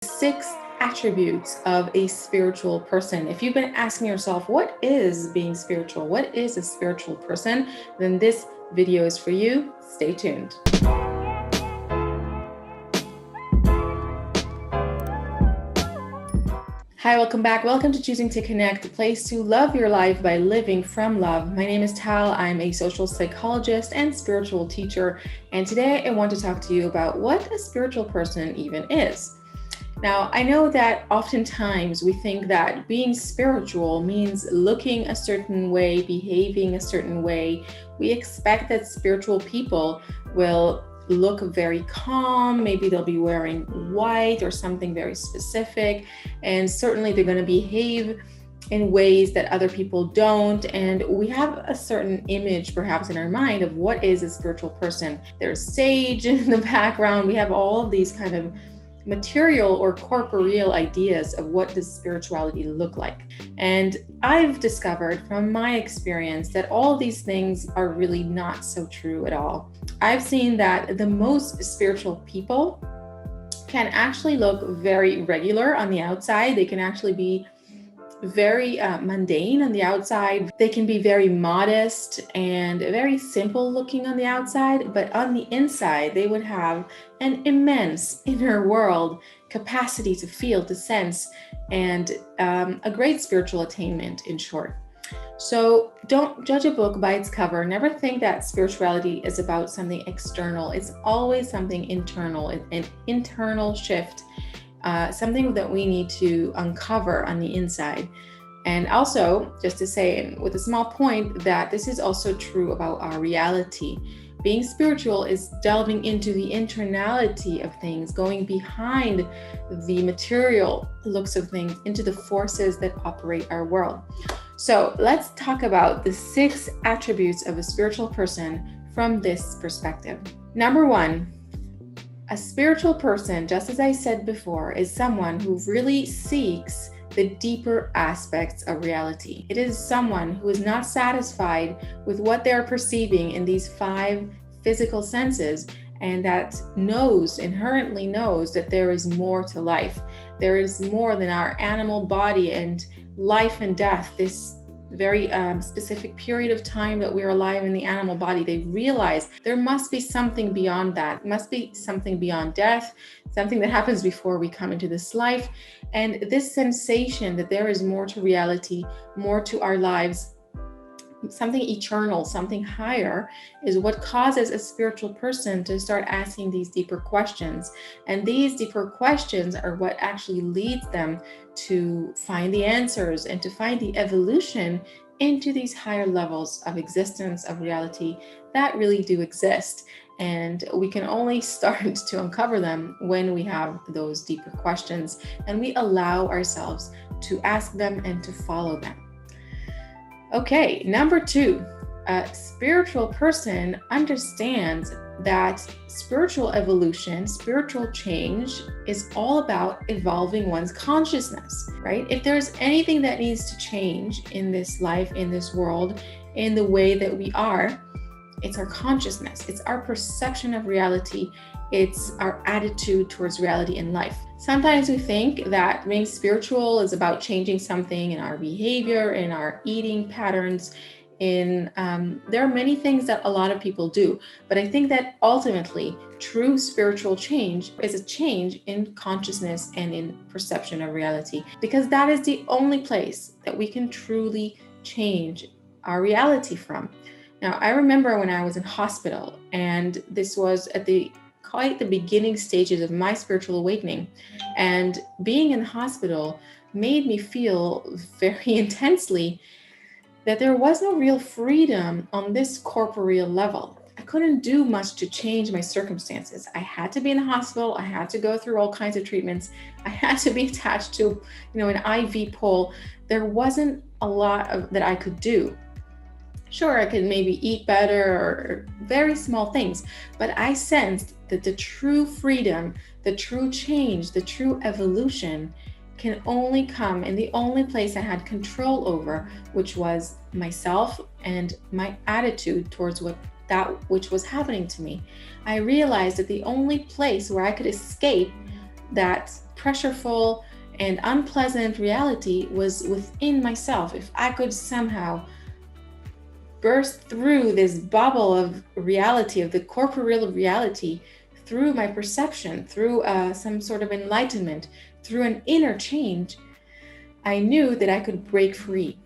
6 attributes of a spiritual person. If you've been asking yourself, what is being spiritual? What is a spiritual person? Then this video is for you. Stay tuned. Hi, welcome back. Welcome to Choosing to Connect, the place to love your life by living from love. My name is Tal. I'm a social psychologist and spiritual teacher. And today I want to talk to you about what a spiritual person even is. Now, I know that oftentimes we think that being spiritual means looking a certain way, behaving a certain way. We expect that spiritual people will look very calm. Maybe they'll be wearing white or something very specific. And certainly they're going to behave in ways that other people don't. And we have a certain image perhaps in our mind of what is a spiritual person. There's sage in the background. We have all of these kind of material or corporeal ideas of what does spirituality look like. And I've discovered from my experience that all these things are really not so true at all. I've seen that the most spiritual people can actually look very regular on the outside. They can actually be very mundane on the outside. They can be very modest and very simple looking on the outside, but on the inside, they would have an immense inner world capacity to feel, to sense, and a great spiritual attainment, in short. So don't judge a book by its cover. Never think that spirituality is about something external. It's always something internal, an internal shift. Something that we need to uncover on the inside. And also, just to say, with a small point, that this is also true about our reality. Being spiritual is delving into the internality of things, going behind the material looks of things, into the forces that operate our world. So let's talk about the 6 attributes of a spiritual person from this perspective. Number 1, a spiritual person, just as I said before, is someone who really seeks the deeper aspects of reality. It is someone who is not satisfied with what they're perceiving in these 5 physical senses, and that inherently knows that there is more to life. There is more than our animal body and life and death, this very specific period of time that we're alive in the animal body. They realize there must be something beyond that. It must be something beyond death, something that happens before we come into this life. And this sensation that there is more to reality, more to our lives, something eternal, something higher, is what causes a spiritual person to start asking these deeper questions. And these deeper questions are what actually leads them to find the answers and to find the evolution into these higher levels of existence, of reality that really do exist. And we can only start to uncover them when we have those deeper questions and we allow ourselves to ask them and to follow them. Okay, number 2, a spiritual person understands that spiritual evolution, spiritual change is all about evolving one's consciousness, right? If there's anything that needs to change in this life, in this world, in the way that we are, it's our consciousness. It's our perception of reality. It's our attitude towards reality in life. Sometimes we think that being spiritual is about changing something in our behavior, in our eating patterns, there are many things that a lot of people do. But I think that ultimately, true spiritual change is a change in consciousness and in perception of reality, because that is the only place that we can truly change our reality from. Now, I remember when I was in hospital, and this was at quite the beginning stages of my spiritual awakening. And being in the hospital made me feel very intensely that there was no real freedom on this corporeal level. I couldn't do much to change my circumstances. I had to be in the hospital. I had to go through all kinds of treatments. I had to be attached to, an IV pole. There wasn't a lot that I could do. Sure, I could maybe eat better or very small things, but I sensed that the true freedom, the true change, the true evolution can only come in the only place I had control over, which was myself and my attitude towards that which was happening to me. I realized that the only place where I could escape that pressureful and unpleasant reality was within myself. If I could somehow burst through this bubble of reality, of the corporeal reality, through my perception, through some sort of enlightenment, through an inner change, I knew that I could break free.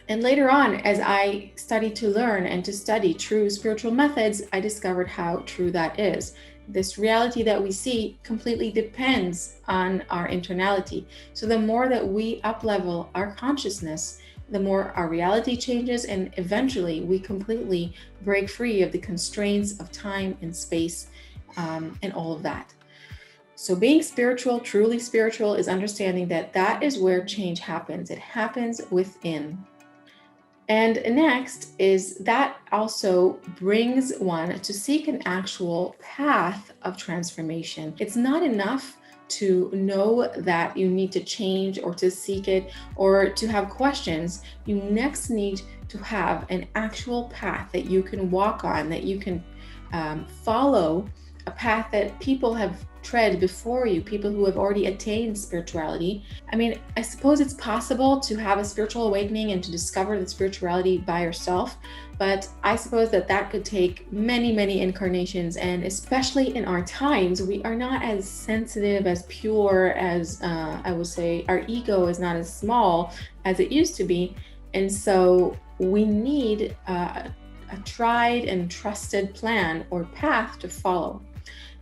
And later on, as I studied to learn and to study true spiritual methods, I discovered how true that is. This reality that we see completely depends on our internality. So the more that we up-level our consciousness, the more our reality changes, and eventually we completely break free of the constraints of time and space, and all of that. So being spiritual, truly spiritual, is understanding that that is where change happens. It happens within. And next is that also brings one to seek an actual path of transformation. It's not enough to know that you need to change or to seek it or to have questions. You next need to have an actual path that you can walk on, that you can follow, a path that people have tread before you, people who have already attained spirituality. I mean, I suppose it's possible to have a spiritual awakening and to discover the spirituality by yourself, but I suppose that could take many, many incarnations. And especially in our times, we are not as sensitive, as pure as I would say, our ego is not as small as it used to be. And so we need a tried and trusted plan or path to follow.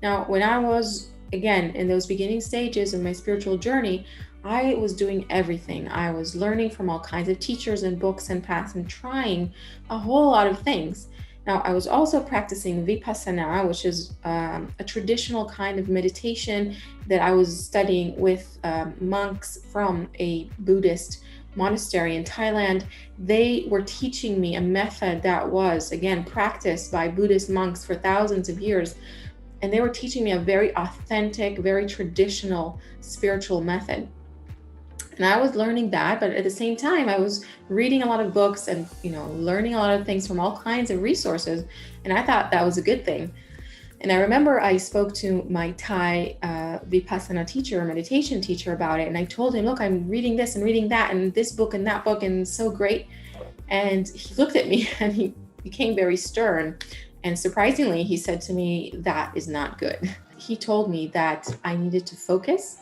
Now, when I was, again, in those beginning stages of my spiritual journey, I was doing everything. I was learning from all kinds of teachers and books and paths and trying a whole lot of things. Now, I was also practicing Vipassana, which is a traditional kind of meditation that I was studying with monks from a Buddhist monastery in Thailand. They were teaching me a method that was, again, practiced by Buddhist monks for thousands of years. And they were teaching me a very authentic, very traditional spiritual method. And I was learning that, but at the same time, I was reading a lot of books and, learning a lot of things from all kinds of resources. And I thought that was a good thing. And I remember I spoke to my Thai Vipassana teacher, or meditation teacher, about it. And I told him, look, I'm reading this and reading that and this book and that book, and it's so great. And he looked at me and he became very stern. And surprisingly, he said to me, that is not good. He told me that I needed to focus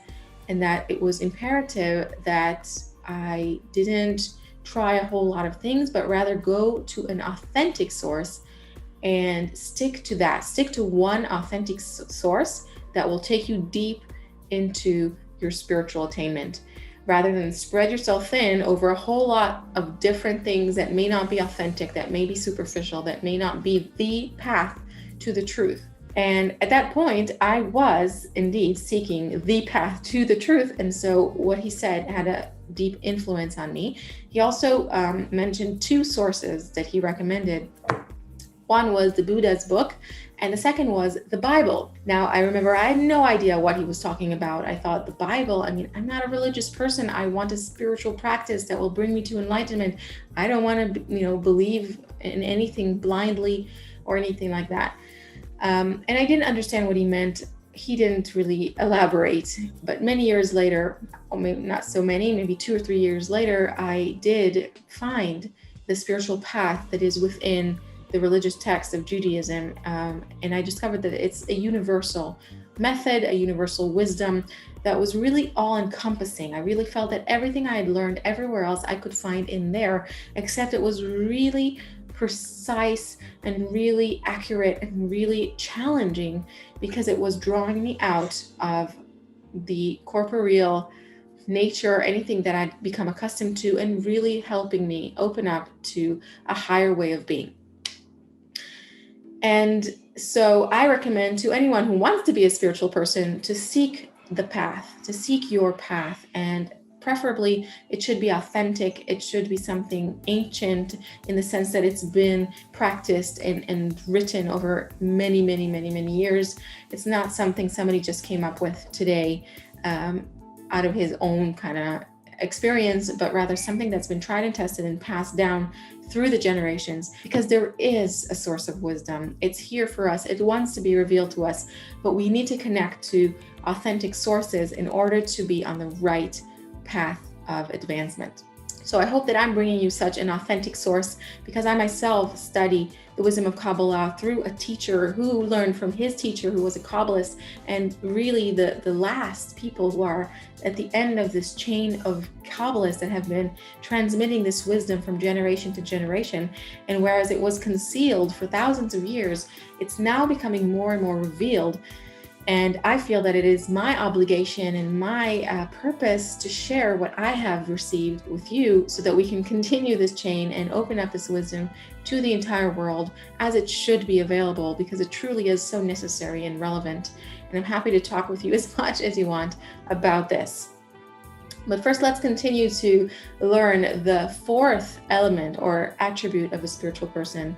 and that it was imperative that I didn't try a whole lot of things, but rather go to an authentic source and stick to that. Stick to one authentic source that will take you deep into your spiritual attainment, rather than spread yourself thin over a whole lot of different things that may not be authentic, that may be superficial, that may not be the path to the truth. And at that point, I was indeed seeking the path to the truth. And so what he said had a deep influence on me. He also mentioned two sources that he recommended. One was the Buddha's book, and the second was the Bible. Now, I remember I had no idea what he was talking about. I thought, the Bible, I'm not a religious person. I want a spiritual practice that will bring me to enlightenment. I don't want to, believe in anything blindly or anything like that. And I didn't understand what he meant. He didn't really elaborate. But many years later, or maybe not so many, maybe 2 or 3 years later, I did find the spiritual path that is within the religious text of Judaism. And I discovered that it's a universal method, a universal wisdom that was really all-encompassing. I really felt that everything I had learned everywhere else I could find in there, except it was really precise and really accurate and really challenging, because it was drawing me out of the corporeal nature, anything that I'd become accustomed to, and really helping me open up to a higher way of being. And so I recommend to anyone who wants to be a spiritual person to seek the path, to seek your path. And preferably it should be authentic. It should be something ancient in the sense that it's been practiced and written over many, many, many, many years. It's not something somebody just came up with today out of his own kind of experience, but rather something that's been tried and tested and passed down through the generations, because there is a source of wisdom. It's here for us. It wants to be revealed to us, but we need to connect to authentic sources in order to be on the right path of advancement. So I hope that I'm bringing you such an authentic source, because I myself study the wisdom of Kabbalah through a teacher who learned from his teacher, who was a Kabbalist, and really the last people who are at the end of this chain of Kabbalists that have been transmitting this wisdom from generation to generation. And whereas it was concealed for thousands of years, it's now becoming more and more revealed. And I feel that it is my obligation and my purpose to share what I have received with you, so that we can continue this chain and open up this wisdom to the entire world, as it should be available, because it truly is so necessary and relevant. And I'm happy to talk with you as much as you want about this. But first, let's continue to learn the fourth element or attribute of a spiritual person.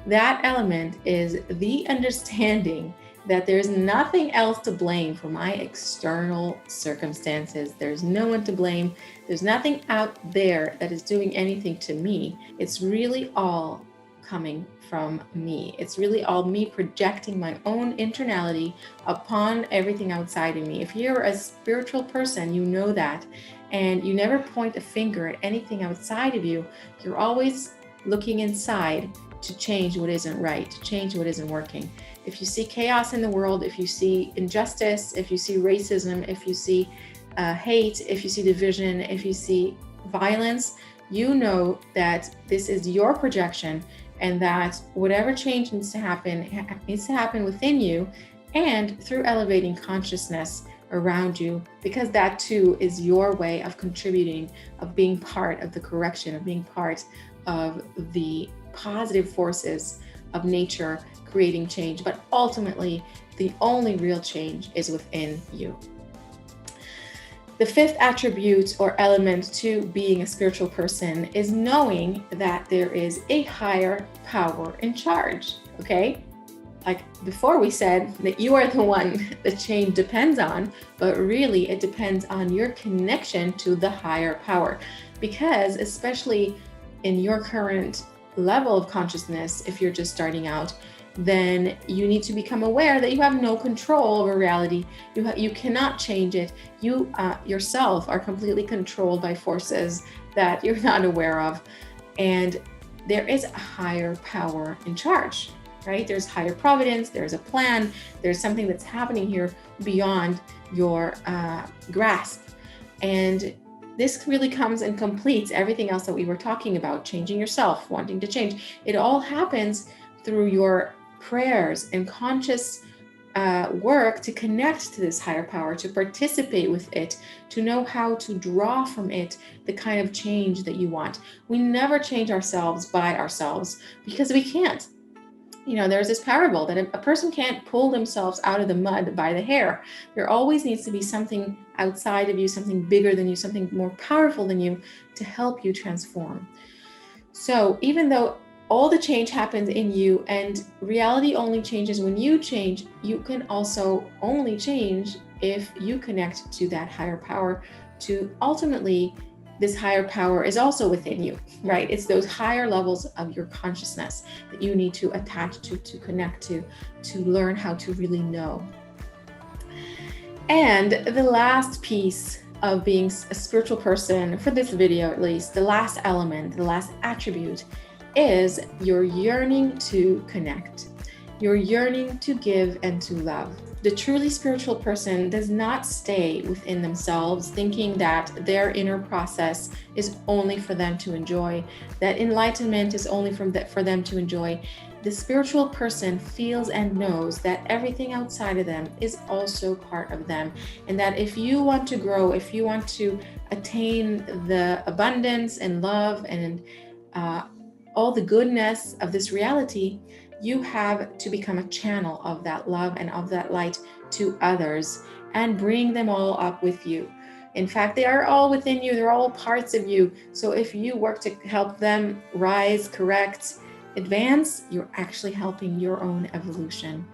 That element is the understanding that there's nothing else to blame for my external circumstances. There's no one to blame. There's nothing out there that is doing anything to me. It's really all coming from me. It's really all me projecting my own internality upon everything outside of me. If you're a spiritual person, you know that, and you never point a finger at anything outside of you. You're always looking inside to change what isn't right, to change what isn't working. If you see chaos in the world, if you see injustice, if you see racism, if you see hate, if you see division, if you see violence, you know that this is your projection, and that whatever change needs to happen within you, and through elevating consciousness around you, because that too is your way of contributing, of being part of the correction, of being part of the positive forces of nature creating change. But ultimately, the only real change is within you. The fifth attribute or element to being a spiritual person is knowing that there is a higher power in charge. Okay? Like before, we said that you are the one the change depends on, but really it depends on your connection to the higher power. Because especially in your current level of consciousness, if you're just starting out, then you need to become aware that you have no control over reality. You cannot change it. You yourself are completely controlled by forces that you're not aware of. And there is a higher power in charge, right? There's higher providence, there's a plan, there's something that's happening here beyond your grasp. And this really comes and completes everything else that we were talking about, changing yourself, wanting to change. It all happens through your prayers and conscious work to connect to this higher power, to participate with it, to know how to draw from it the kind of change that you want. We never change ourselves by ourselves, because we can't. You know, there's this parable that a person can't pull themselves out of the mud by the hair. There always needs to be something outside of you, something bigger than you, something more powerful than you to help you transform. So even though all the change happens in you and reality only changes when you change, you can also only change if you connect to that higher power. To ultimately, this higher power is also within you, right? It's those higher levels of your consciousness that you need to attach to connect to learn how to really know. And the last piece of being a spiritual person, for this video at least, the last element, the last attribute, is your yearning to connect, your yearning to give and to love. The truly spiritual person does not stay within themselves thinking that their inner process is only for them to enjoy, that enlightenment is only for them to enjoy. The spiritual person feels and knows that everything outside of them is also part of them, and that if you want to grow, if you want to attain the abundance and love and all the goodness of this reality, you have to become a channel of that love and of that light to others and bring them all up with you. In fact, they are all within you. They're all parts of you. So if you work to help them rise, correct, advance, you're actually helping your own evolution.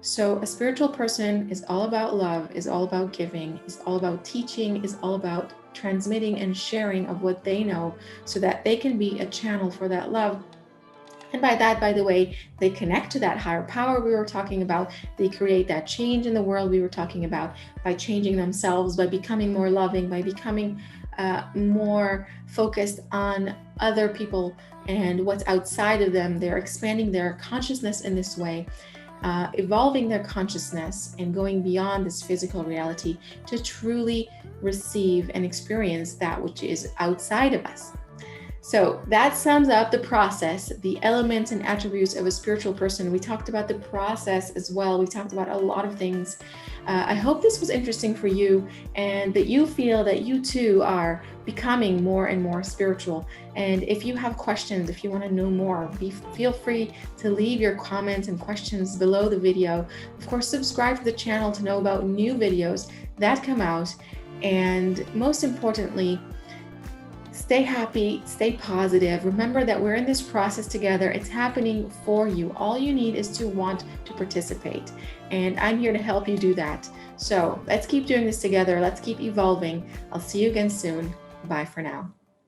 So a spiritual person is all about love, is all about giving, is all about teaching, is all about transmitting and sharing of what they know so that they can be a channel for that love. And by that, by the way, they connect to that higher power we were talking about. They create that change in the world we were talking about by changing themselves, by becoming more loving, by becoming more focused on other people and what's outside of them. They're expanding their consciousness in this way, evolving their consciousness and going beyond this physical reality to truly receive and experience that which is outside of us. So that sums up the process, the elements and attributes of a spiritual person. We talked about the process as well. We talked about a lot of things. I hope this was interesting for you and that you feel that you too are becoming more and more spiritual. And if you have questions, if you want to know more, feel free to leave your comments and questions below the video. Of course, subscribe to the channel to know about new videos that come out. And most importantly, stay happy, stay positive. Remember that we're in this process together. It's happening for you. All you need is to want to participate. And I'm here to help you do that. So let's keep doing this together. Let's keep evolving. I'll see you again soon. Bye for now.